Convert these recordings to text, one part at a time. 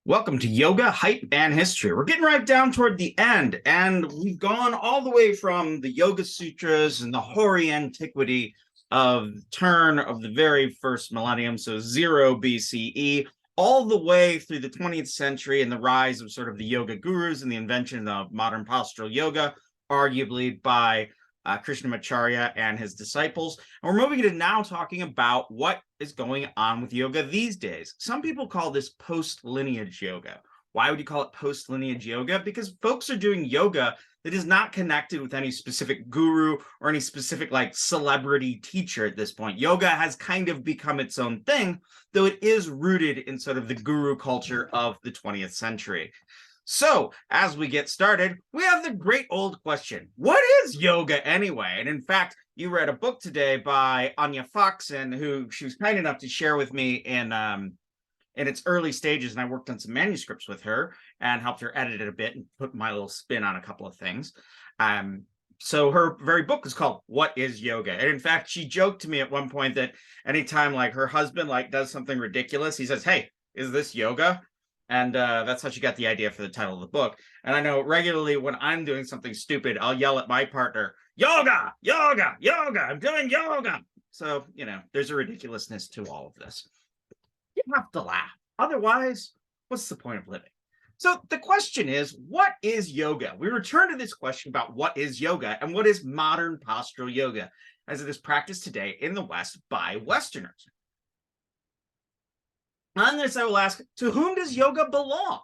Welcome to Yoga, Hype, and History. We're getting right down toward the end, and we've gone all the way from the Yoga Sutras and the hoary antiquity of the turn of the very first millennium, so 0 BCE, all the way through the 20th century and the rise of sort of the yoga gurus and the invention of modern postural yoga, arguably by Krishnamacharya and his disciples. And we're moving into now talking about what is going on with yoga these days. Some people call this post-lineage yoga. Why would you call it post-lineage yoga? Because folks are doing yoga that is not connected with any specific guru or any specific like celebrity teacher at this point. Yoga has kind of become its own thing, though it is rooted in sort of the guru culture of the 20th century. So, as we get started, we have the great old question, what is yoga anyway? And in fact, you read a book today by Anya Foxen, who she was kind enough to share with me in its early stages, and I worked on some manuscripts with her and helped her edit it a bit and put my little spin on a couple of things. So her very book is called What is Yoga? And in fact, she joked to me at one point that anytime like her husband like does something ridiculous, he says, "Hey, is this yoga?" And that's how she got the idea for the title of the book. And I know regularly when I'm doing something stupid, I'll yell at my partner, "Yoga, yoga, yoga, I'm doing yoga." So, you know, there's a ridiculousness to all of this. You have to laugh. Otherwise, what's the point of living? So the question is, what is yoga? We return to this question about what is yoga and what is modern postural yoga as it is practiced today in the West by Westerners. On this, I will ask, to whom does yoga belong?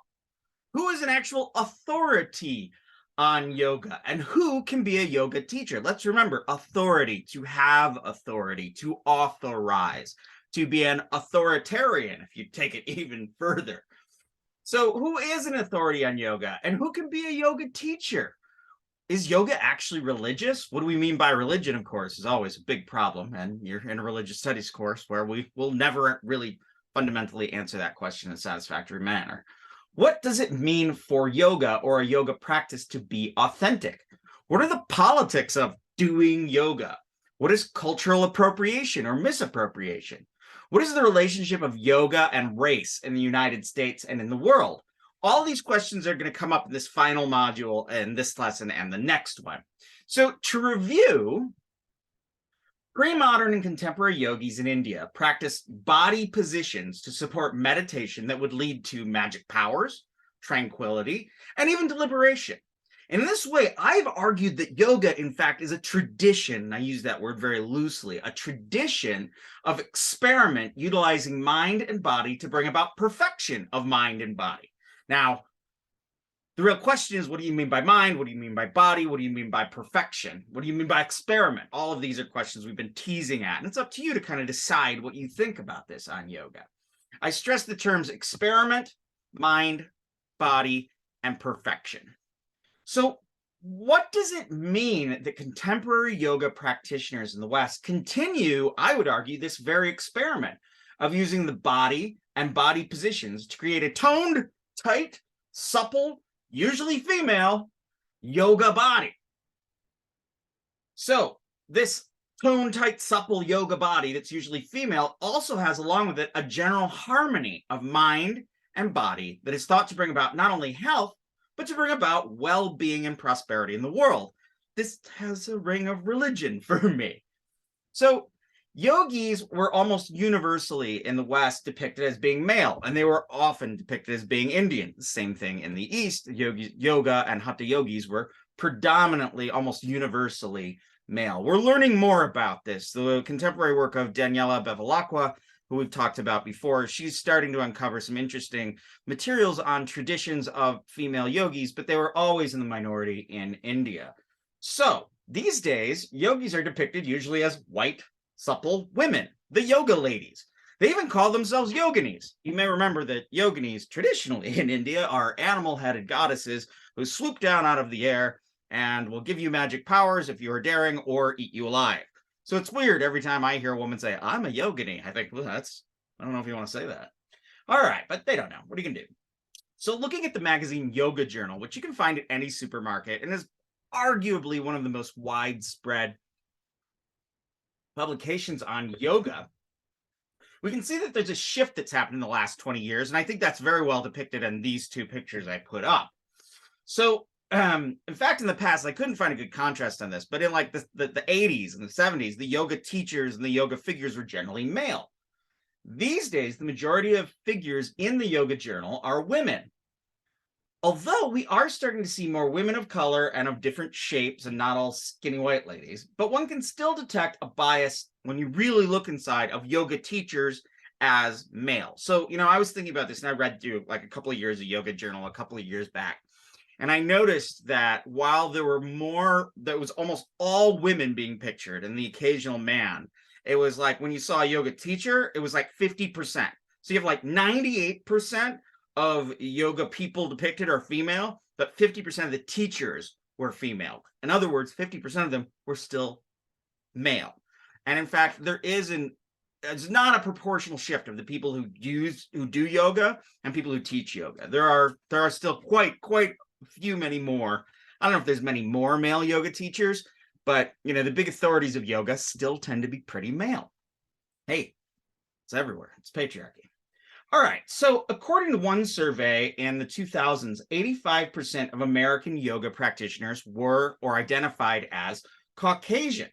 Who is an actual authority on yoga? And who can be a yoga teacher? Let's remember, authority, to have authority, to authorize, to be an authoritarian, if you take it even further. So who is an authority on yoga? And who can be a yoga teacher? Is yoga actually religious? What do we mean by religion, of course, is always a big problem. And you're in a religious studies course where we will never really fundamentally answer that question in a satisfactory manner. What does it mean for yoga or a yoga practice to be authentic? What are the politics of doing yoga? What is cultural appropriation or misappropriation? What is the relationship of yoga and race in the United States and in the world? All these questions are going to come up in this final module in this lesson and the next one. So to review, pre-modern and contemporary yogis in India practice body positions to support meditation that would lead to magic powers, tranquility, and even deliberation. And in this way, I've argued that yoga, in fact, is a tradition, and I use that word very loosely, a tradition of experiment utilizing mind and body to bring about perfection of mind and body. Now, the real question is, what do you mean by mind? What do you mean by body? What do you mean by perfection? What do you mean by experiment? All of these are questions we've been teasing at, and it's up to you to kind of decide what you think about this on yoga. I stress the terms experiment, mind, body, and perfection. So what does it mean that contemporary yoga practitioners in the West continue, I would argue, this very experiment of using the body and body positions to create a toned, tight, supple, usually female, yoga body? So this toned, tight, supple yoga body that's usually female also has along with it a general harmony of mind and body that is thought to bring about not only health, but to bring about well-being and prosperity in the world. This has a ring of religion for me. So yogis were almost universally in the West depicted as being male, and they were often depicted as being Indian. The same thing in the East. Yoga and hatha yogis were predominantly, almost universally male. We're learning more about this. The contemporary work of Daniela Bevilacqua, who we've talked about before, she's starting to uncover some interesting materials on traditions of female yogis, but they were always in the minority in India. So these days, yogis are depicted usually as white, supple women, the yoga ladies. They even call themselves yoginis. You may remember that yoginis traditionally in India are animal-headed goddesses who swoop down out of the air and will give you magic powers if you are daring or eat you alive. So it's weird every time I hear a woman say, "I'm a yogini." I think, well, I don't know if you want to say that. All right, but they don't know. What are you going to do? So looking at the magazine Yoga Journal, which you can find at any supermarket and is arguably one of the most widespread publications on yoga, We can see that there's a shift that's happened in the last 20 years, and I think that's very well depicted in these two pictures I put up. So, in fact, in the past, I couldn't find a good contrast on this, but in like the 80s and the 70s, the yoga teachers and the yoga figures were generally male. These days, the majority of figures in the yoga journal are women. Although we are starting to see more women of color and of different shapes and not all skinny white ladies, but one can still detect a bias when you really look inside of yoga teachers as male. So, I was thinking about this and I read through like a couple of years of yoga journal a couple of years back. And I noticed that while there was almost all women being pictured and the occasional man, it was like when you saw a yoga teacher, it was like 50%. So you have like 98% of yoga people depicted are female, but 50% of the teachers were female. In other words, 50% of them were still male. And in fact, it's not a proportional shift of the people who do yoga and people who teach yoga. There are still quite many more. I don't know if there's many more male yoga teachers, but the big authorities of yoga still tend to be pretty male. Hey, it's everywhere. It's patriarchy. All right, so according to one survey in the 2000s, 85% of American yoga practitioners were or identified as Caucasian,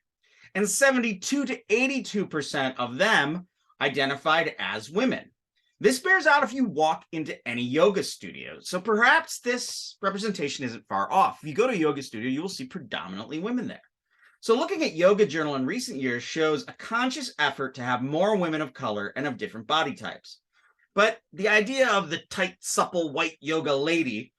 and 72 to 82% of them identified as women. This bears out if you walk into any yoga studio, so perhaps this representation isn't far off. If you go to a yoga studio, you will see predominantly women there. So looking at Yoga Journal in recent years shows a conscious effort to have more women of color and of different body types. But the idea of the tight, supple, white yoga lady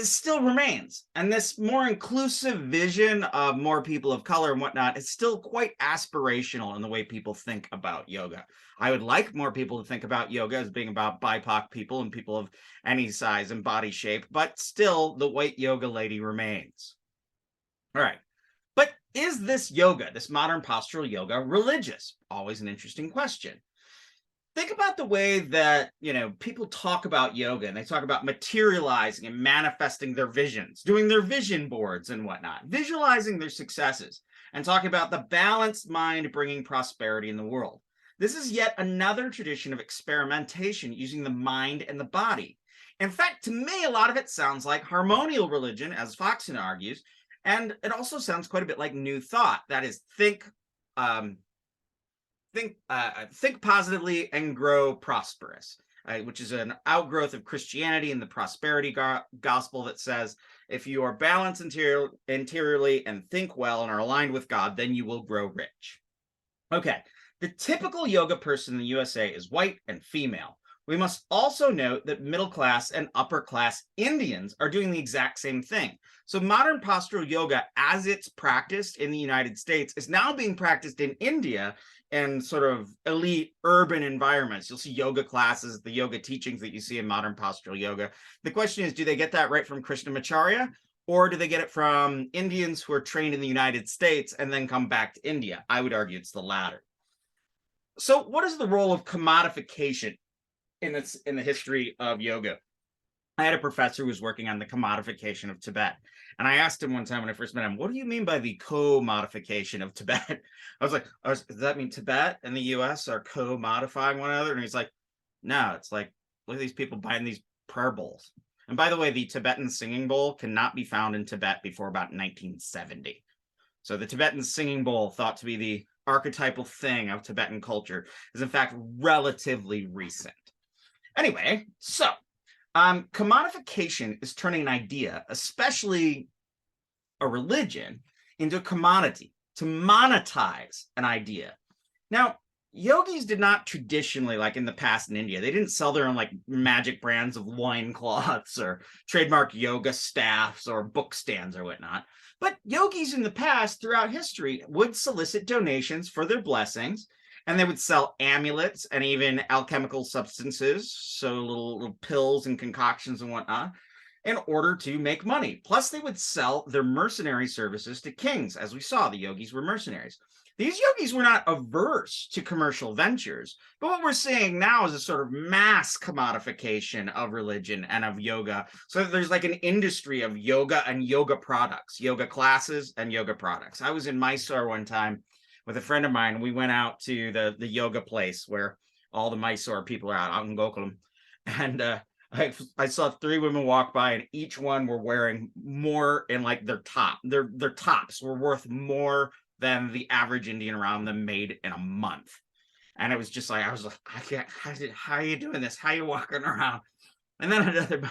still remains. And this more inclusive vision of more people of color and whatnot is still quite aspirational in the way people think about yoga. I would like more people to think about yoga as being about BIPOC people and people of any size and body shape, but still the white yoga lady remains. All right. But is this yoga, this modern postural yoga, religious? Always an interesting question. Think about the way that, people talk about yoga, and they talk about materializing and manifesting their visions, doing their vision boards and whatnot, visualizing their successes, and talking about the balanced mind bringing prosperity in the world. This is yet another tradition of experimentation using the mind and the body. In fact, to me, a lot of it sounds like harmonial religion, as Foxon argues, and it also sounds quite a bit like New Thought. That is, think positively and grow prosperous, which is an outgrowth of Christianity and the prosperity gospel that says, if you are balanced interiorly and think well and are aligned with God, then you will grow rich. Okay, the typical yoga person in the USA is white and female. We must also note that middle class and upper class Indians are doing the exact same thing. So modern postural yoga, as it's practiced in the United States, is now being practiced in India in sort of elite urban environments. You'll see yoga classes, the yoga teachings that you see in modern postural yoga. The question is, do they get that right from Krishnamacharya, or do they get it from Indians who are trained in the United States and then come back to India? I would argue it's the latter. So what is the role of commodification in the history of yoga? I had a professor who was working on the commodification of Tibet. And I asked him one time when I first met him, what do you mean by the co-modification of Tibet? I was like, does that mean Tibet and the US are co-modifying one another? And he's like, no, it's like, look at these people buying these prayer bowls. And by the way, the Tibetan singing bowl cannot be found in Tibet before about 1970. So the Tibetan singing bowl, thought to be the archetypal thing of Tibetan culture, is in fact relatively recent. Anyway, so commodification is turning an idea, especially a religion, into a commodity, to monetize an idea. Now, yogis did not traditionally, like in the past in India, they didn't sell their own like magic brands of loincloths or trademark yoga staffs or book stands or whatnot. But yogis in the past, throughout history, would solicit donations for their blessings, and they would sell amulets and even alchemical substances, so little pills and concoctions and whatnot, in order to make money. Plus, they would sell their mercenary services to kings. As we saw, the yogis were mercenaries. These yogis were not averse to commercial ventures, but what we're seeing now is a sort of mass commodification of religion and of yoga. So there's like an industry of yoga and yoga products, yoga classes and yoga products. I was in Mysore one time with a friend of mine. We went out to the yoga place where all the Mysore people are out in Gokulam. And I saw 3 women walk by, and each one were wearing more in like their tops were worth more than the average Indian around them made in a month. And it was just like, I was like, I can't, how are you doing this? How are you walking around? And then another,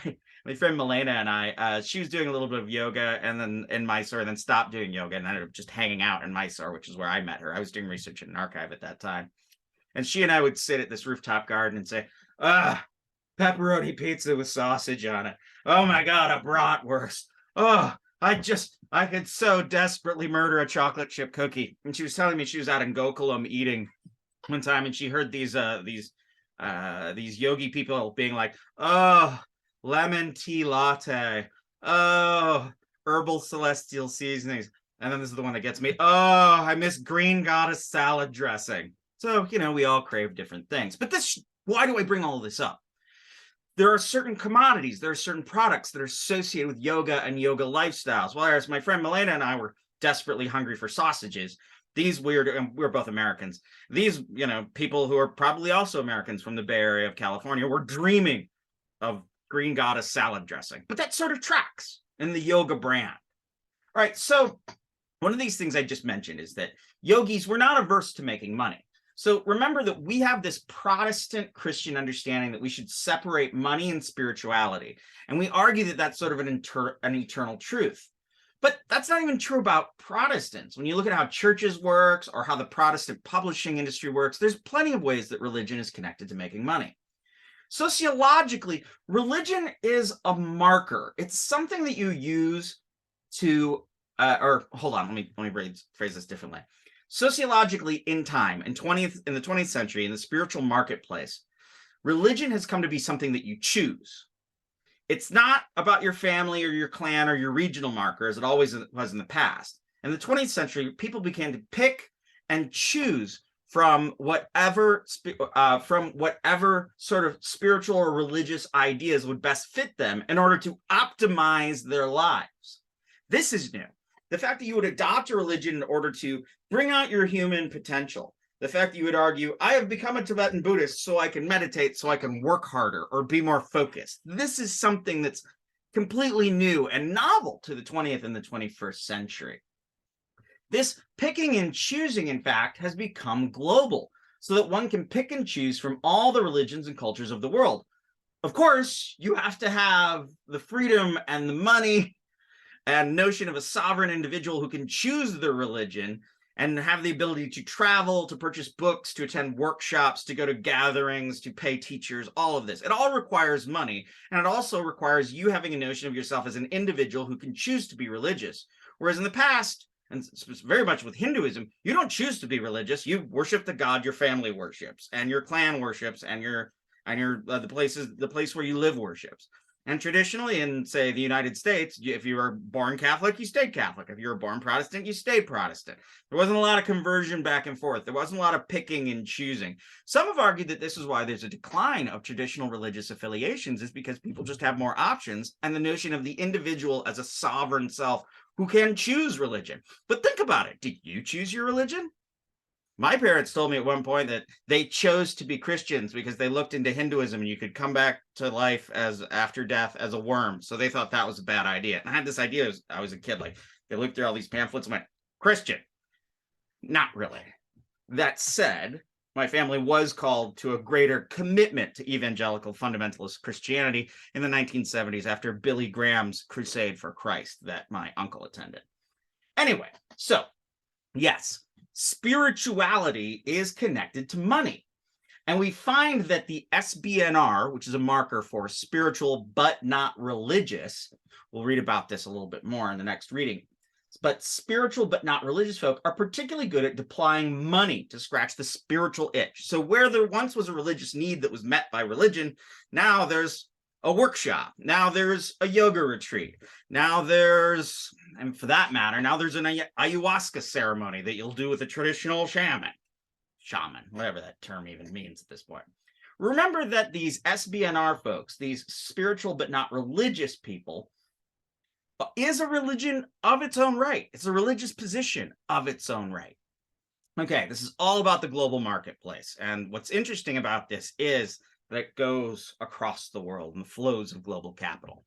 my friend Milena and I, she was doing a little bit of yoga and then in Mysore, and then stopped doing yoga and ended up just hanging out in Mysore, which is where I met her. I was doing research in an archive at that time. And she and I would sit at this rooftop garden and say, pepperoni pizza with sausage on it. Oh my God, a bratwurst. Oh, I could so desperately murder a chocolate chip cookie. And she was telling me she was out in Gokulam eating one time, and she heard these yogi people being like, oh, lemon tea latte, oh, herbal celestial seasonings. And then this is the one that gets me. Oh, I miss green goddess salad dressing. So, we all crave different things. But why do I bring all this up? There are certain commodities, there are certain products that are associated with yoga and yoga lifestyles. Whereas my friend Milena and I were desperately hungry for sausages. These we're both Americans. These, people who are probably also Americans from the Bay Area of California were dreaming of green goddess salad dressing. But that sort of tracks in the yoga brand. All right, so one of these things I just mentioned is that yogis were not averse to making money. So remember that we have this Protestant Christian understanding that we should separate money and spirituality. And we argue that that's sort of an eternal truth. But that's not even true about Protestants. When you look at how churches works or how the Protestant publishing industry works, there's plenty of ways that religion is connected to making money. Sociologically, religion is a marker. It's something that you use to, hold on, let me phrase this differently. Sociologically, in time, in the 20th century, in the spiritual marketplace, religion has come to be something that you choose. It's not about your family or your clan or your regional marker, as it always was in the past. In the 20th century, people began to pick and choose from whatever sort of spiritual or religious ideas would best fit them in order to optimize their lives. This is new. The fact that you would adopt a religion in order to bring out your human potential. The fact that you would argue, I have become a Tibetan Buddhist so I can meditate, so I can work harder or be more focused. This is something that's completely new and novel to the 20th and the 21st century. This picking and choosing, in fact, has become global, so that one can pick and choose from all the religions and cultures of the world. Of course, you have to have the freedom and the money and notion of a sovereign individual who can choose their religion and have the ability to travel, to purchase books, to attend workshops, to go to gatherings, to pay teachers, all of this. It all requires money, and it also requires you having a notion of yourself as an individual who can choose to be religious. Whereas in the past, and very much with Hinduism, you don't choose to be religious. You worship the god your family worships, and your clan worships, and the place where you live worships. And traditionally in, say, the United States, if you were born Catholic, you stayed Catholic. If you were born Protestant, you stayed Protestant. There wasn't a lot of conversion back and forth. There wasn't a lot of picking and choosing. Some have argued that this is why there's a decline of traditional religious affiliations, is because people just have more options, and the notion of the individual as a sovereign self who can choose religion. But think about it. Did you choose your religion? My parents told me at one point that they chose to be Christians because they looked into Hinduism and you could come back to life as after death as a worm. So they thought that was a bad idea. And I had this idea as I was a kid, like they looked through all these pamphlets and went, Christian. Not really. That said, my family was called to a greater commitment to evangelical fundamentalist Christianity in the 1970s after Billy Graham's crusade for Christ that my uncle attended. Anyway, so yes, spirituality is connected to money. And we find that the SBNR, which is a marker for spiritual but not religious, we'll read about this a little bit more in the next reading, but spiritual but not religious folk are particularly good at deploying money to scratch the spiritual itch. So where there once was a religious need that was met by religion, now there's a workshop. Now there's a yoga retreat. Now there's, and for that matter, now there's an ayahuasca ceremony that you'll do with a traditional shaman, whatever that term even means at this point. Remember that these SBNR folks, these spiritual but not religious people, is a religion of its own right. It's a religious position of its own right. Okay, this is all about the global marketplace. And what's interesting about this is that it goes across the world and the flows of global capital.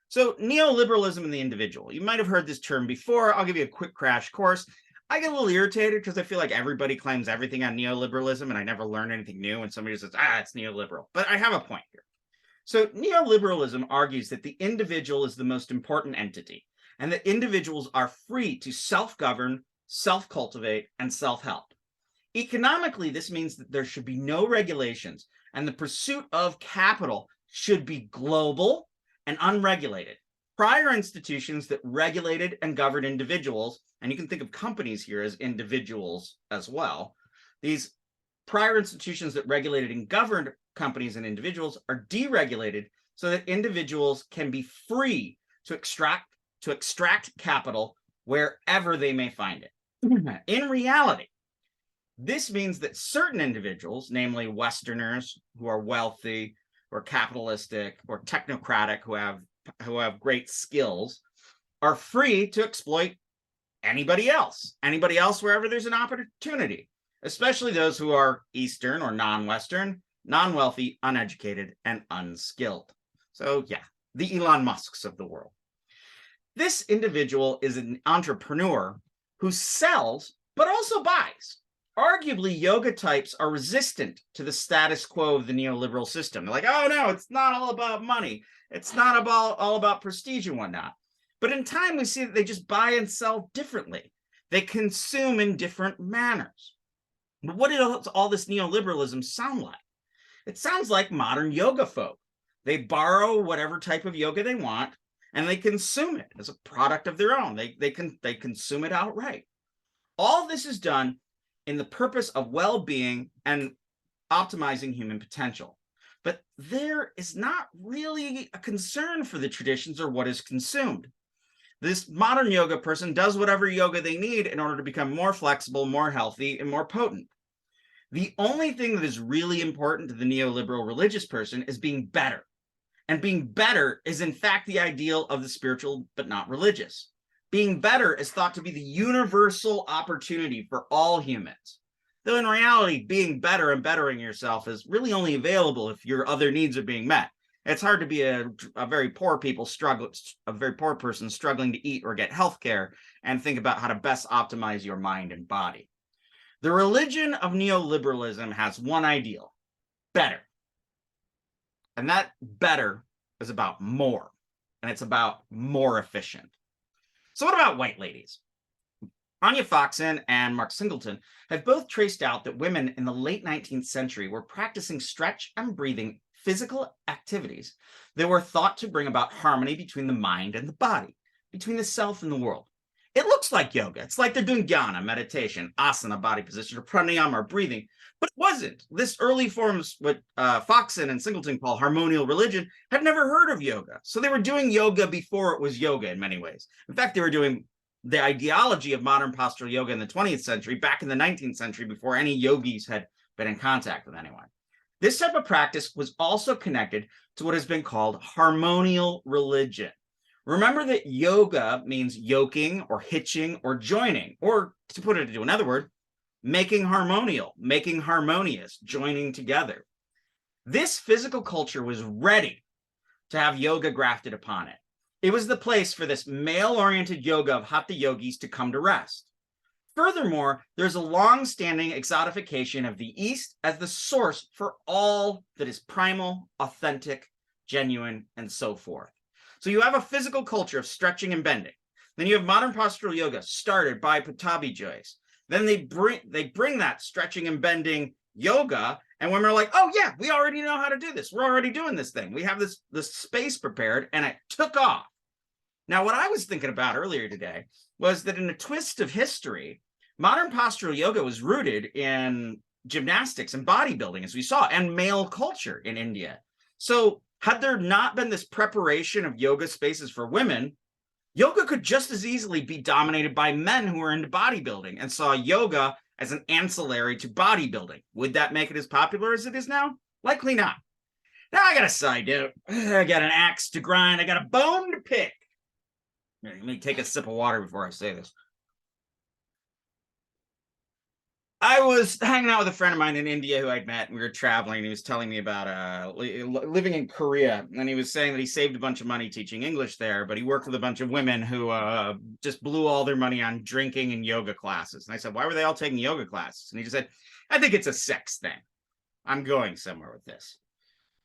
So neoliberalism and the individual. You might have heard this term before. I'll give you a quick crash course. I get a little irritated because I feel like everybody claims everything on neoliberalism and I never learn anything new. And somebody says, it's neoliberal. But I have a point here. So neoliberalism argues that the individual is the most important entity and that individuals are free to self-govern, self-cultivate, and self-help. Economically, this means that there should be no regulations and the pursuit of capital should be global and unregulated. Prior institutions that regulated and governed individuals, and you can think of companies here as individuals as well, these prior institutions that regulated and governed companies and individuals are deregulated so that individuals can be free to extract capital wherever they may find it. In reality, this means that certain individuals, namely Westerners who are wealthy, or capitalistic, or technocratic, who have great skills, are free to exploit anybody else wherever there's an opportunity, especially those who are Eastern or non-Western, non-wealthy, uneducated, and unskilled. So yeah, the Elon Musks of the world. This individual is an entrepreneur who sells, but also buys. Arguably, yoga types are resistant to the status quo of the neoliberal system. They're like, oh no, it's not all about money. It's not all about prestige and whatnot. But in time, we see that they just buy and sell differently. They consume in different manners. But what does all this neoliberalism sound like? It sounds like modern yoga folk. They borrow whatever type of yoga they want, and they consume it as a product of their own. They consume it outright. All this is done in the purpose of well-being and optimizing human potential. But there is not really a concern for the traditions or what is consumed. This modern yoga person does whatever yoga they need in order to become more flexible, more healthy, and more potent. The only thing that is really important to the neoliberal religious person is being better. And being better is in fact the ideal of the spiritual, but not religious. Being better is thought to be the universal opportunity for all humans. Though in reality, being better and bettering yourself is really only available if your other needs are being met. It's hard to be a very poor person struggling to eat or get health care and think about how to best optimize your mind and body. The religion of neoliberalism has one ideal: better. And that better is about more, and it's about more efficient. So what about white ladies? Anya Foxen and Mark Singleton have both traced out that women in the late 19th century were practicing stretch and breathing physical activities that were thought to bring about harmony between the mind and the body, between the self and the world. It looks like yoga. It's like they're doing jnana, meditation, asana, body position, or pranayama, or breathing, but it wasn't. This early forms, what Foxen and Singleton call harmonial religion, had never heard of yoga. So they were doing yoga before it was yoga in many ways. In fact, they were doing the ideology of modern postural yoga in the 20th century, back in the 19th century, before any yogis had been in contact with anyone. This type of practice was also connected to what has been called harmonial religion. Remember that yoga means yoking or hitching or joining, or to put it into another word, making harmonial, making harmonious, joining together. This physical culture was ready to have yoga grafted upon it. It was the place for this male-oriented yoga of hatha yogis to come to rest. Furthermore, there's a long-standing exotification of the East as the source for all that is primal, authentic, genuine, and so forth. So you have a physical culture of stretching and bending. Then you have modern postural yoga started by Pattabhi Jois. Then they bring that stretching and bending yoga, and women are like, oh yeah, we already know how to do this. We're already doing this thing. We have this space prepared, and it took off. Now, what I was thinking about earlier today was that in a twist of history, modern postural yoga was rooted in gymnastics and bodybuilding, as we saw, and male culture in India. So had there not been this preparation of yoga spaces for women, yoga could just as easily be dominated by men who are into bodybuilding and saw yoga as an ancillary to bodybuilding. Would that make it as popular as it is now? Likely not. Now I got a side note. I got an axe to grind. I got a bone to pick. Let me take a sip of water before I say this. I was hanging out with a friend of mine in India who I'd met, and we were traveling, and he was telling me about living in Korea, and he was saying that he saved a bunch of money teaching English there, but he worked with a bunch of women who just blew all their money on drinking and yoga classes. And I said, why were they all taking yoga classes? And he just said, I think it's a sex thing. I'm going somewhere with this.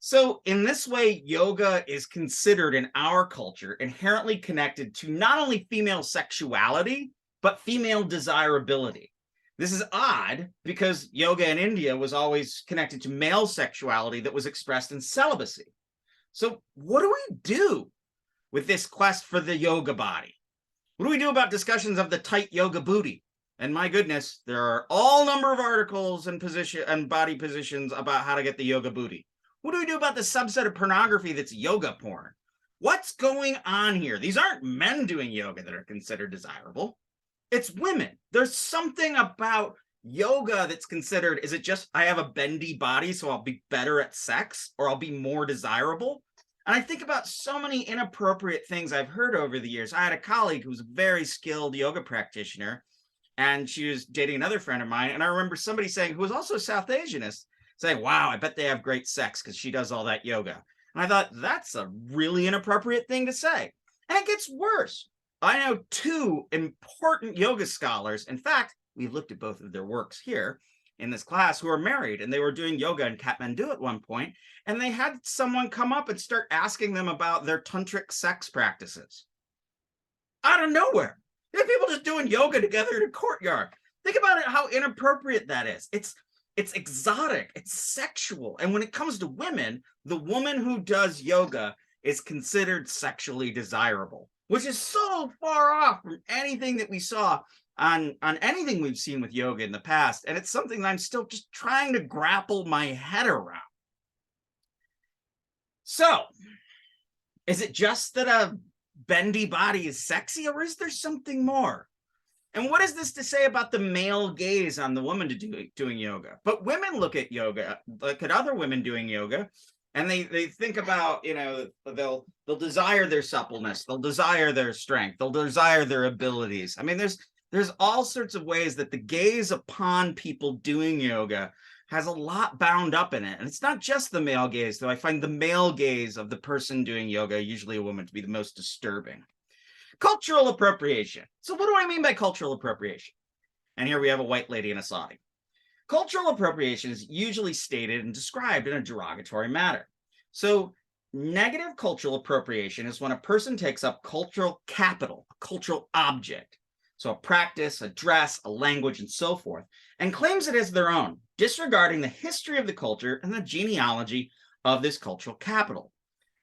So in this way, yoga is considered in our culture inherently connected to not only female sexuality, but female desirability. This is odd because yoga in India was always connected to male sexuality that was expressed in celibacy. So what do we do with this quest for the yoga body? What do we do about discussions of the tight yoga booty? And my goodness, there are all number of articles and body positions about how to get the yoga booty. What do we do about the subset of pornography that's yoga porn? What's going on here? These aren't men doing yoga that are considered desirable. It's women. There's something about yoga that's considered, is it just I have a bendy body so I'll be better at sex or I'll be more desirable? And I think about so many inappropriate things I've heard over the years. I had a colleague who was a very skilled yoga practitioner, and she was dating another friend of mine. And I remember somebody saying, who was also South Asianist, saying, wow, I bet they have great sex because she does all that yoga. And I thought, that's a really inappropriate thing to say. And it gets worse. I know two important yoga scholars. In fact, we've looked at both of their works here in this class, who are married, and they were doing yoga in Kathmandu at one point, and they had someone come up and start asking them about their tantric sex practices. Out of nowhere. They have people just doing yoga together in a courtyard. Think about it, how inappropriate that is. It's exotic, it's sexual. And when it comes to women, the woman who does yoga is considered sexually desirable, which is so far off from anything that we saw on anything we've seen with yoga in the past. And it's something that I'm still just trying to grapple my head around. So, is it just that a bendy body is sexy, or is there something more? And what is this to say about the male gaze on the woman doing yoga? But women look at yoga, look at other women doing yoga, and they think about, they'll desire their suppleness, they'll desire their strength, they'll desire their abilities. I mean, there's all sorts of ways that the gaze upon people doing yoga has a lot bound up in it. And it's not just the male gaze, though I find the male gaze of the person doing yoga, usually a woman, to be the most disturbing. Cultural appropriation. So what do I mean by cultural appropriation? And here we have a white lady and a Saudi. Cultural appropriation is usually stated and described in a derogatory manner. So negative cultural appropriation is when a person takes up cultural capital, a cultural object, so a practice, a dress, a language, and so forth, and claims it as their own, disregarding the history of the culture and the genealogy of this cultural capital.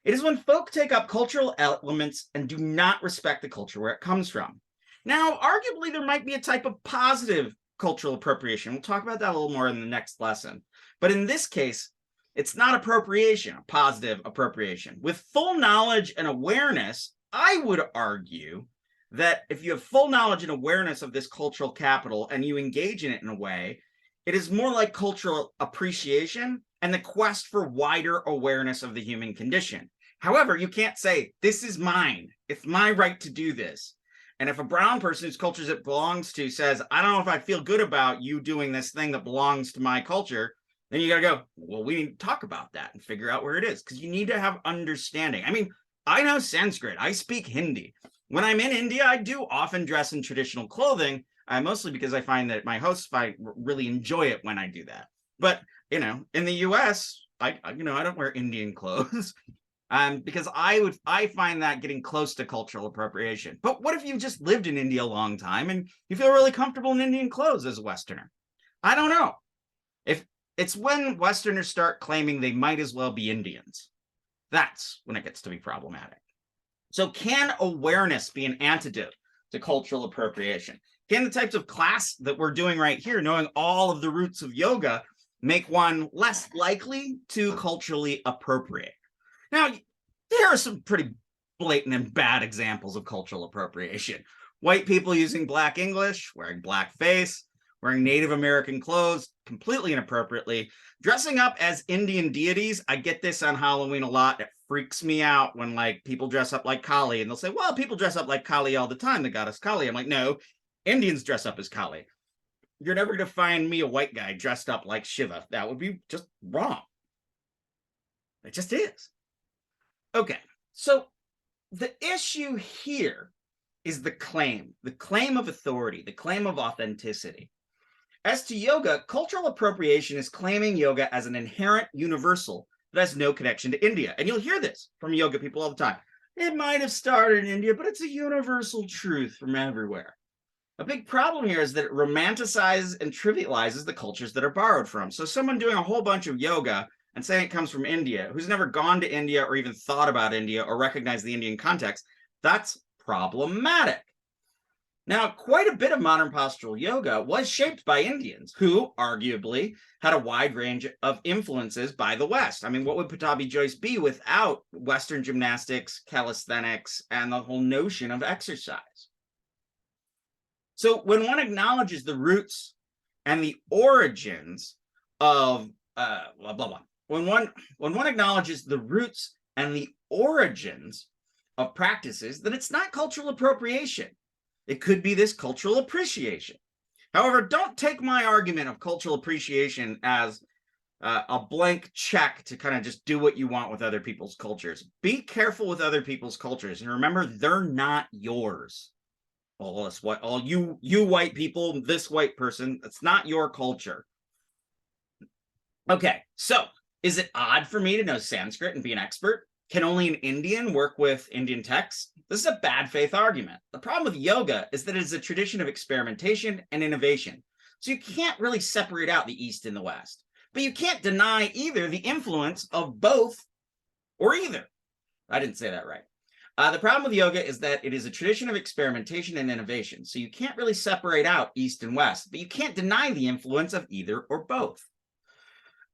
It is when folk take up cultural elements and do not respect the culture where it comes from. Now, arguably, there might be a type of positive cultural appropriation. We'll talk about that a little more in the next lesson. But in this case, it's not appropriation, a positive appropriation. With full knowledge and awareness, I would argue that if you have full knowledge and awareness of this cultural capital and you engage in it in a way, it is more like cultural appreciation and the quest for wider awareness of the human condition. However, you can't say, this is mine. It's my right to do this. And if a brown person whose culture it belongs to says, I don't know if I feel good about you doing this thing that belongs to my culture, then you got to go, well, we need to talk about that and figure out where it is, because you need to have understanding. I mean, I know Sanskrit. I speak Hindi. When I'm in India, I do often dress in traditional clothing, mostly because I find that my hosts really enjoy it when I do that. But in the US, I don't wear Indian clothes because I find that getting close to cultural appropriation. But what if you just lived in India a long time and you feel really comfortable in Indian clothes as a Westerner? I don't know. If it's when Westerners start claiming they might as well be Indians, that's when it gets to be problematic. So can awareness be an antidote to cultural appropriation? Can the types of class that we're doing right here, knowing all of the roots of yoga, make one less likely to culturally appropriate? Now, there are some pretty blatant and bad examples of cultural appropriation. White people using Black English, wearing blackface, wearing Native American clothes completely inappropriately, dressing up as Indian deities. I get this on Halloween a lot. It freaks me out when people dress up like Kali, and they'll say, well, people dress up like Kali all the time, the goddess Kali. I'm like, no, Indians dress up as Kali. You're never going to find me a white guy dressed up like Shiva. That would be just wrong. It just is. Okay, so the issue here is the claim of authority, the claim of authenticity. As to yoga, cultural appropriation is claiming yoga as an inherent universal that has no connection to India. And you'll hear this from yoga people all the time. It might have started in India, but it's a universal truth from everywhere. A big problem here is that it romanticizes and trivializes the cultures that are borrowed from. So someone doing a whole bunch of yoga and saying it comes from India, who's never gone to India or even thought about India or recognized the Indian context, that's problematic. Now, quite a bit of modern postural yoga was shaped by Indians, who arguably had a wide range of influences by the West. I mean, what would Pattabhi Jois be without Western gymnastics, calisthenics, and the whole notion of exercise? So when one acknowledges the roots and the origins of blah, blah, blah. When one acknowledges the roots and the origins of practices, then it's not cultural appropriation. It could be this cultural appreciation. However, don't take my argument of cultural appreciation as a blank check to kind of just do what you want with other people's cultures. Be careful with other people's cultures, and remember, they're not yours. All you white people, this white person, it's not your culture. Okay, so is it odd for me to know Sanskrit and be an expert? Can only an Indian work with Indian texts? This is a bad faith argument. The problem with yoga is that it is a tradition of experimentation and innovation. So you can't really separate out the East and the West. But you can't deny either the influence of both or either. I didn't say that right. The problem with yoga is that it is a tradition of experimentation and innovation. So you can't really separate out East and West, but you can't deny the influence of either or both.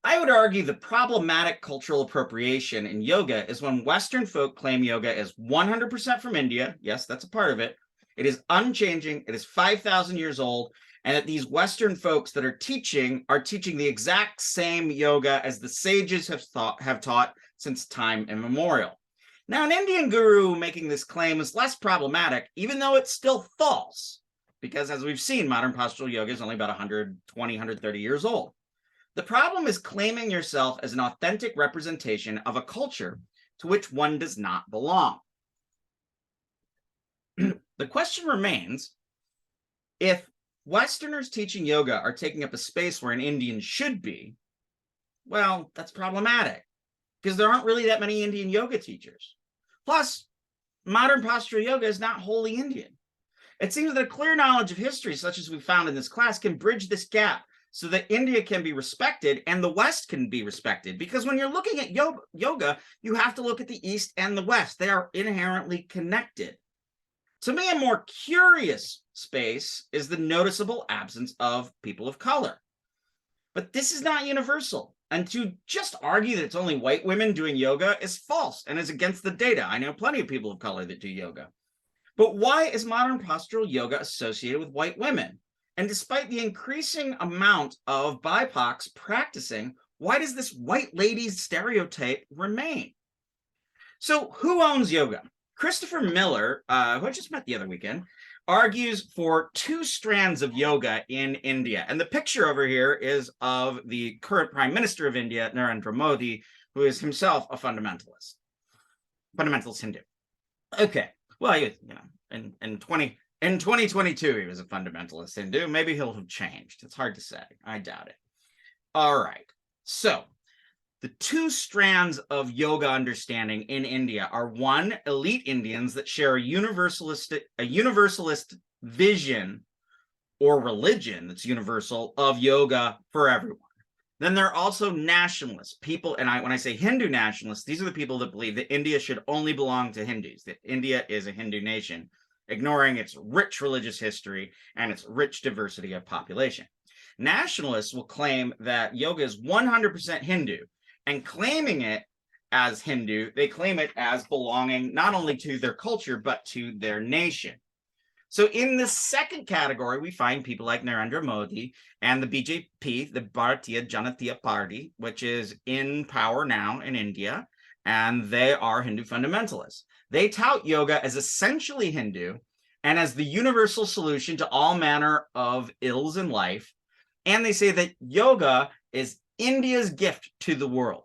I would argue the problematic cultural appropriation in yoga is when Western folk claim yoga as 100% from India. Yes, that's a part of it. It is unchanging. It is 5,000 years old. And that these Western folks that are teaching the exact same yoga as the sages have taught since time immemorial. Now, an Indian guru making this claim is less problematic, even though it's still false, because as we've seen, modern postural yoga is only about 120, 130 years old. The problem is claiming yourself as an authentic representation of a culture to which one does not belong. The question remains, if Westerners teaching yoga are taking up a space where an Indian should be, well, that's problematic, because there aren't really that many Indian yoga teachers. Plus, modern postural yoga is not wholly Indian. It seems that a clear knowledge of history, such as we found in this class, can bridge this gap so that India can be respected and the West can be respected. Because when you're looking at yoga, you have to look at the East and the West. They are inherently connected. To me, a more curious space is the noticeable absence of people of color. But this is not universal. And to just argue that it's only white women doing yoga is false and is against the data. I know plenty of people of color that do yoga. But why is modern postural yoga associated with white women? And despite the increasing amount of BIPOCs practicing, why does this white ladies stereotype remain? So who owns yoga? Christopher Miller, who I just met the other weekend, argues for two strands of yoga in India. And the picture over here is of the current Prime Minister of India, Narendra Modi, who is himself a fundamentalist Hindu. Okay, well, in 2022, he was a fundamentalist Hindu. Maybe he'll have changed. It's hard to say. I doubt it. All right. So the two strands of yoga understanding in India are, one, elite Indians that share a universalist vision or religion that's universal of yoga for everyone. Then there are also nationalists, people, and when I say Hindu nationalists, these are the people that believe that India should only belong to Hindus, that India is a Hindu nation, ignoring its rich religious history and its rich diversity of population. Nationalists will claim that yoga is 100% Hindu, and claiming it as Hindu, they claim it as belonging not only to their culture, but to their nation. So in the second category, we find people like Narendra Modi and the BJP, the Bharatiya Janata Party, which is in power now in India, and they are Hindu fundamentalists. They tout yoga as essentially Hindu and as the universal solution to all manner of ills in life, And they say that yoga is India's gift to the world.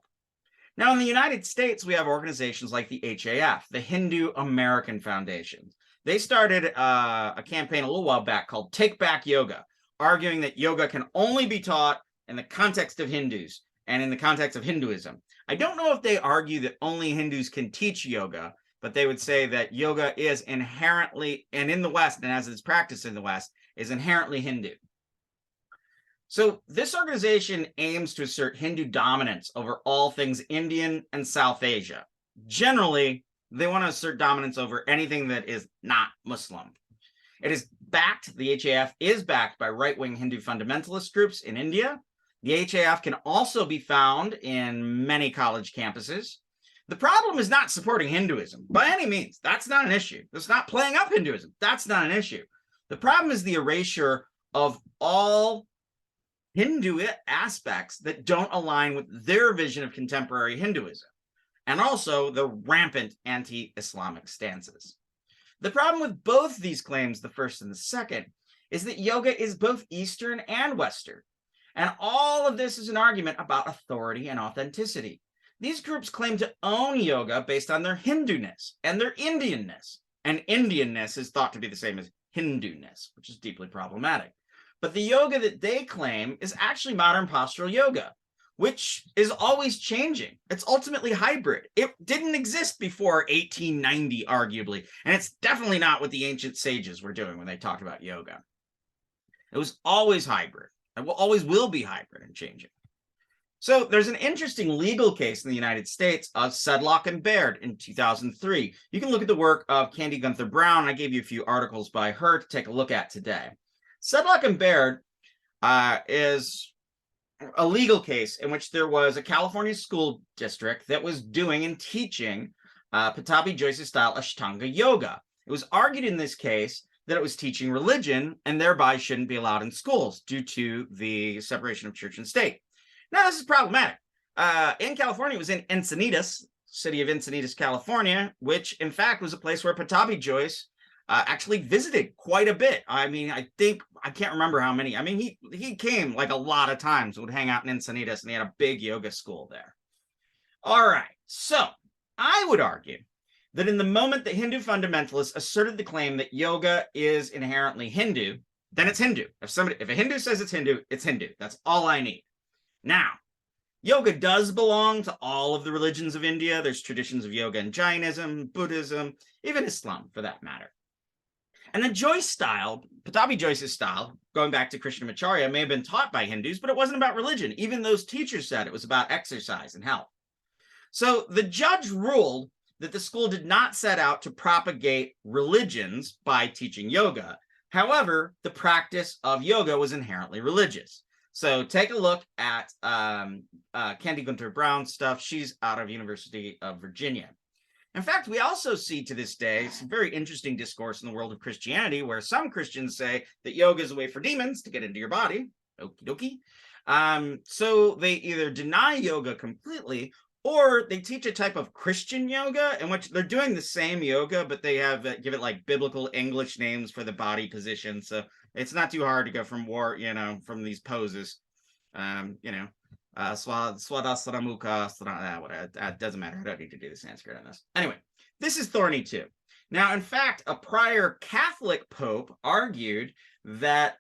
Now, in the United States, we have organizations like the HAF, the Hindu American Foundation. They started a campaign a little while back called Take Back Yoga, arguing that yoga can only be taught in the context of Hindus and in the context of Hinduism. I don't know if they argue that only Hindus can teach yoga, but they would say that yoga is inherently, and in the West, and as it's practiced in the West, is inherently Hindu. So this organization aims to assert Hindu dominance over all things Indian and South Asia. Generally, they want to assert dominance over anything that is not Muslim. It is backed, the HAF is backed by right-wing Hindu fundamentalist groups in India. The HAF can also be found in many college campuses. The problem is not supporting Hinduism by any means. That's not an issue. It's not playing up Hinduism. That's not an issue. The problem is the erasure of all Hindu aspects that don't align with their vision of contemporary Hinduism, and also the rampant anti-Islamic stances. The problem with both these claims, the first and the second, is that yoga is both Eastern and Western. And all of this is an argument about authority and authenticity. These groups claim to own yoga based on their Hinduness and their Indianness. And Indianness is thought to be the same as Hinduness, which is deeply problematic. But the yoga that they claim is actually modern postural yoga, which is always changing. It's ultimately hybrid. It didn't exist before 1890, arguably, and it's definitely not what the ancient sages were doing when they talked about yoga. It was always hybrid. It always will be hybrid and changing. So there's an interesting legal case in the United States of Sedlock and Baird in 2003. You can look at the work of Candy Gunther Brown. I gave you a few articles by her to take a look at today. Sedlock and Baird is a legal case in which there was a California school district that was doing and teaching Pattabhi Jois's style Ashtanga yoga. It was argued in this case that it was teaching religion and thereby shouldn't be allowed in schools due to the separation of church and state. Now, this is problematic. In California, it was in Encinitas, city of Encinitas, California, which in fact was a place where Pattabhi Jois actually visited quite a bit. I mean, I can't remember how many. I mean, he came like a lot of times, would hang out in Encinitas, and he had a big yoga school there. All right, so I would argue that in the moment that Hindu fundamentalists asserted the claim that yoga is inherently Hindu, then it's Hindu. If a Hindu says it's Hindu, it's Hindu. That's all I need. Now, yoga does belong to all of the religions of India. There's traditions of yoga in Jainism, Buddhism, even Islam for that matter. And the Jois style, Pattabhi Jois's style, going back to Krishnamacharya, may have been taught by Hindus, but it wasn't about religion. Even those teachers said it was about exercise and health. So the judge ruled that the school did not set out to propagate religions by teaching yoga. However, the practice of yoga was inherently religious. So take a look at Candy Gunther Brown's stuff. She's out of University of Virginia. In fact, we also see to this day some very interesting discourse in the world of Christianity, where some Christians say that yoga is a way for demons to get into your body. Okie dokie. So they either deny yoga completely, or they teach a type of Christian yoga in which they're doing the same yoga, but they have give it like biblical English names for the body position. So it's not too hard to go from from these poses. Swadasana Mukha, it doesn't matter. I don't need to do the Sanskrit on this. Anyway, this is thorny too. Now, in fact, a prior Catholic pope argued that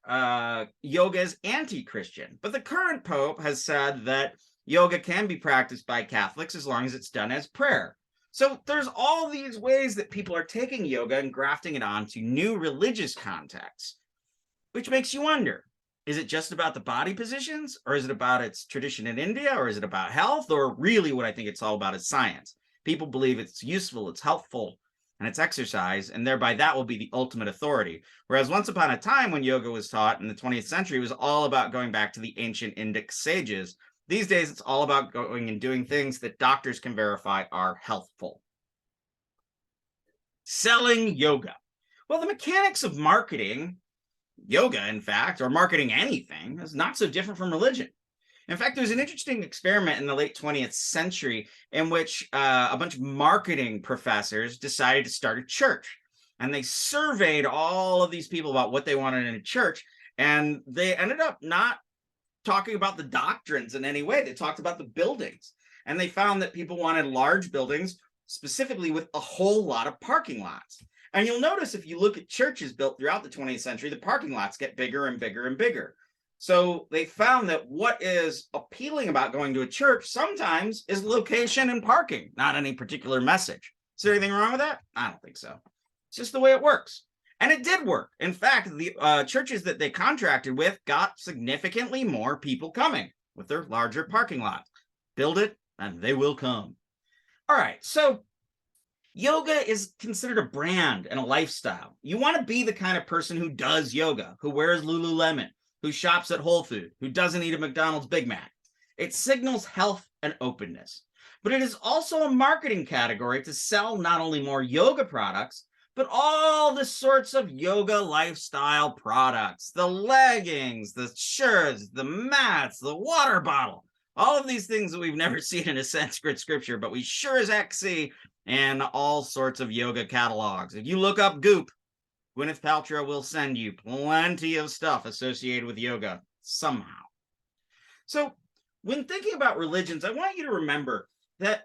yoga is anti-Christian, but the current pope has said that yoga can be practiced by Catholics as long as it's done as prayer. So there's all these ways that people are taking yoga and grafting it onto new religious contexts, which makes you wonder, is it just about the body positions, or is it about its tradition in India, or is it about health, or really what I think it's all about is science? People believe it's useful, it's helpful, and it's exercise, and thereby that will be the ultimate authority. Whereas once upon a time when yoga was taught in the 20th century, it was all about going back to the ancient Indic sages. These days, it's all about going and doing things that doctors can verify are healthful. Selling yoga. Well, the mechanics of marketing yoga, in fact, or marketing anything, is not so different from religion. In fact, there was an interesting experiment in the late 20th century in which a bunch of marketing professors decided to start a church. And they surveyed all of these people about what they wanted in a church. And they ended up not talking about the doctrines in any way. They talked about the buildings. And they found that people wanted large buildings, specifically with a whole lot of parking lots. And you'll notice if you look at churches built throughout the 20th century, the parking lots get bigger and bigger and bigger. So they found that what is appealing about going to a church sometimes is location and parking, not any particular message. Is there anything wrong with that? I don't think so. It's just the way it works. And it did work. In fact, the churches that they contracted with got significantly more people coming with their larger parking lots. Build it, and they will come. All right, so yoga is considered a brand and a lifestyle. You want to be the kind of person who does yoga, who wears Lululemon, who shops at Whole Foods, who doesn't eat a McDonald's Big Mac. It signals health and openness. But it is also a marketing category to sell not only more yoga products, but all the sorts of yoga lifestyle products, the leggings, the shirts, the mats, the water bottle, all of these things that we've never seen in a Sanskrit scripture, but we sure as heck see in all sorts of yoga catalogs. If you look up Goop, Gwyneth Paltrow will send you plenty of stuff associated with yoga somehow. So when thinking about religions, I want you to remember that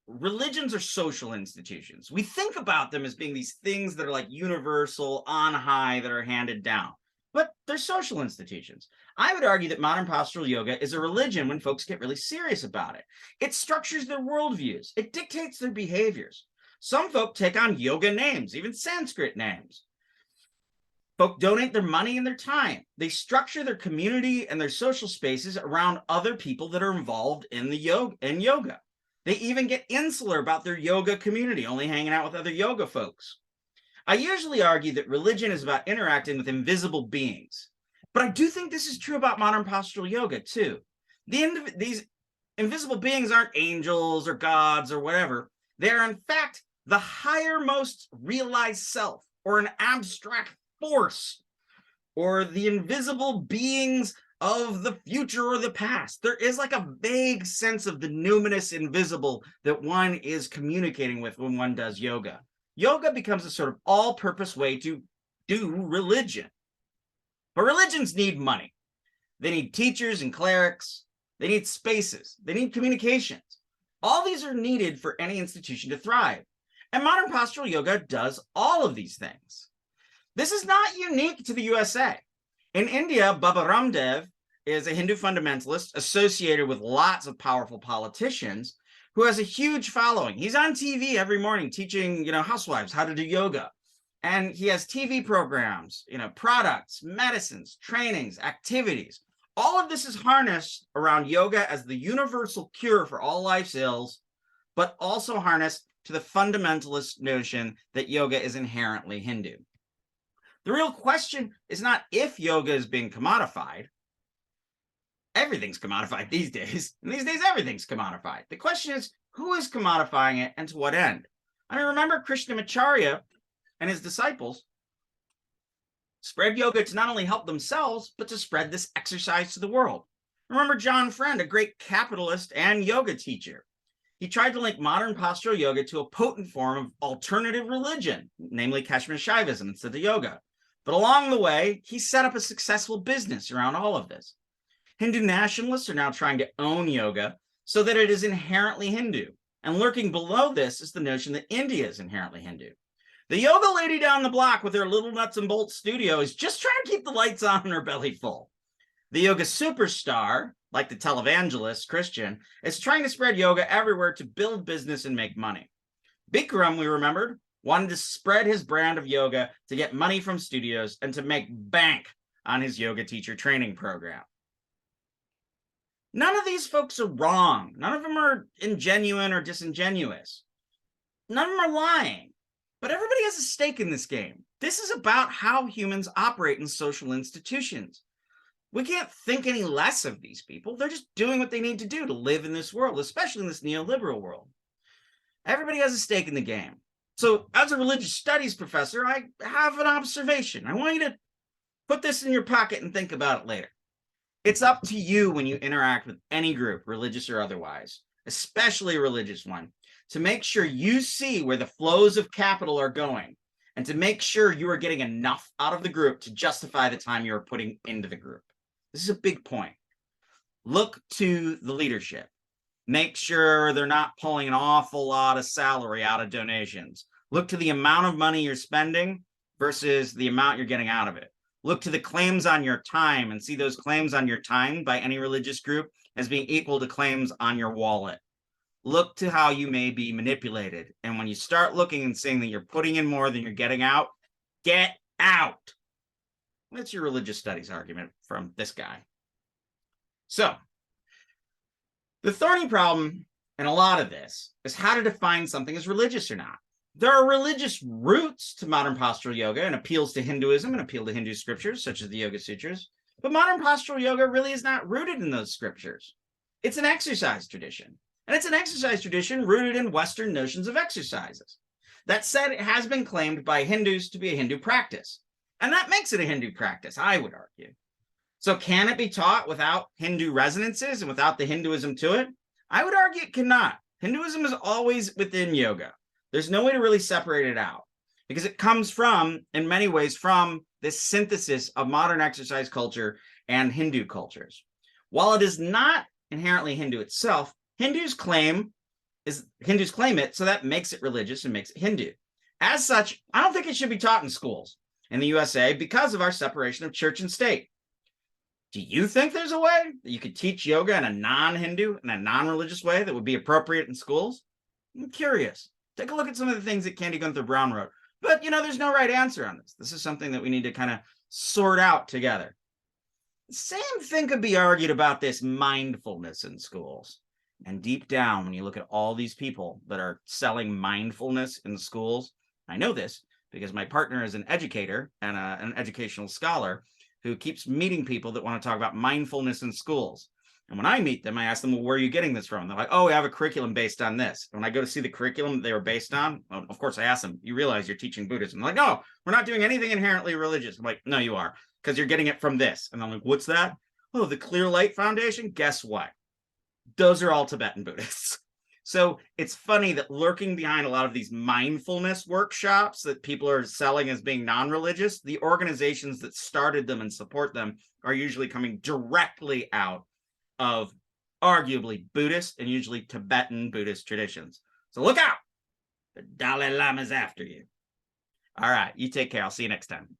religions are social institutions. We think about them as being these things that are like universal, on high, that are handed down, but they're social institutions. I would argue that modern postural yoga is a religion when folks get really serious about it. It structures their worldviews. It dictates their behaviors. Some folk take on yoga names, even Sanskrit names. Folk donate their money and their time. They structure their community and their social spaces around other people that are involved in yoga. They even get insular about their yoga community, only hanging out with other yoga folks. I usually argue that religion is about interacting with invisible beings, but I do think this is true about modern postural yoga too. These invisible beings aren't angels or gods or whatever. They are in fact the highermost realized self, or an abstract force, or the invisible beings of the future or the past. There is like a vague sense of the numinous invisible that one is communicating with when one does yoga. Yoga becomes a sort of all-purpose way to do religion. But religions need money. They need teachers and clerics. They need spaces. They need communications. All these are needed for any institution to thrive. And modern postural yoga does all of these things. This is not unique to the USA. In India, Baba Ramdev is a Hindu fundamentalist associated with lots of powerful politicians who has a huge following. He's on TV every morning teaching, housewives how to do yoga. And he has TV programs, products, medicines, trainings, activities. All of this is harnessed around yoga as the universal cure for all life's ills, but also harnessed to the fundamentalist notion that yoga is inherently Hindu. The real question is not if yoga is being commodified. Everything's commodified these days. And these days, everything's commodified. The question is, who is commodifying it and to what end? I mean, remember Krishnamacharya and his disciples spread yoga to not only help themselves, but to spread this exercise to the world. Remember John Friend, a great capitalist and yoga teacher. He tried to link modern postural yoga to a potent form of alternative religion, namely Kashmir Shaivism instead of yoga. But along the way, he set up a successful business around all of this. Hindu nationalists are now trying to own yoga so that it is inherently Hindu. And lurking below this is the notion that India is inherently Hindu. The yoga lady down the block with her little nuts and bolts studio is just trying to keep the lights on and her belly full. The yoga superstar, like the televangelist Christian, is trying to spread yoga everywhere to build business and make money. Bikram, we remembered, wanted to spread his brand of yoga to get money from studios and to make bank on his yoga teacher training program. None of these folks are wrong. None of them are ingenuine or disingenuous. None of them are lying. But everybody has a stake in this game. This is about how humans operate in social institutions. We can't think any less of these people. They're just doing what they need to do to live in this world, especially in this neoliberal world. Everybody has a stake in the game. So as a religious studies professor, I have an observation. I want you to put this in your pocket and think about it later. It's up to you when you interact with any group, religious or otherwise, especially a religious one, to make sure you see where the flows of capital are going and to make sure you are getting enough out of the group to justify the time you are putting into the group. This is a big point. Look to the leadership. Make sure they're not pulling an awful lot of salary out of donations. Look to the amount of money you're spending versus the amount you're getting out of it. Look to the claims on your time and see those claims on your time by any religious group as being equal to claims on your wallet. Look to how you may be manipulated. And when you start looking and seeing that you're putting in more than you're getting out, get out. That's your religious studies argument from this guy. So, the thorny problem in a lot of this is how to define something as religious or not. There are religious roots to modern postural yoga and appeals to Hinduism and appeal to Hindu scriptures, such as the Yoga Sutras. But modern postural yoga really is not rooted in those scriptures. It's an exercise tradition. And it's an exercise tradition rooted in Western notions of exercises. That said, it has been claimed by Hindus to be a Hindu practice. And that makes it a Hindu practice, I would argue. So can it be taught without Hindu resonances and without the Hinduism to it? I would argue it cannot. Hinduism is always within yoga. There's no way to really separate it out because it comes from, in many ways, from this synthesis of modern exercise culture and Hindu cultures. While it is not inherently Hindu itself, Hindus claim it, so that makes it religious and makes it Hindu. As such, I don't think it should be taught in schools in the USA because of our separation of church and state. Do you think there's a way that you could teach yoga in a non-Hindu and a non-religious way that would be appropriate in schools? I'm curious. Take a look at some of the things that Candy Gunther Brown wrote. But, there's no right answer on this. This is something that we need to kind of sort out together. The same thing could be argued about this mindfulness in schools. And deep down, when you look at all these people that are selling mindfulness in schools, I know this because my partner is an educator and an educational scholar who keeps meeting people that want to talk about mindfulness in schools. And when I meet them, I ask them, well, where are you getting this from? And they're like, oh, we have a curriculum based on this. And when I go to see the curriculum they were based on, of course, I ask them, you realize you're teaching Buddhism? They're like, no, we're not doing anything inherently religious. I'm like, no, you are, because you're getting it from this. And I'm like, what's that? Oh, the Clear Light Foundation? Guess what? Those are all Tibetan Buddhists. So it's funny that lurking behind a lot of these mindfulness workshops that people are selling as being non-religious, the organizations that started them and support them are usually coming directly out of arguably Buddhist and usually Tibetan Buddhist traditions. So look out. The Dalai Lama's after you. All right. You take care. I'll see you next time.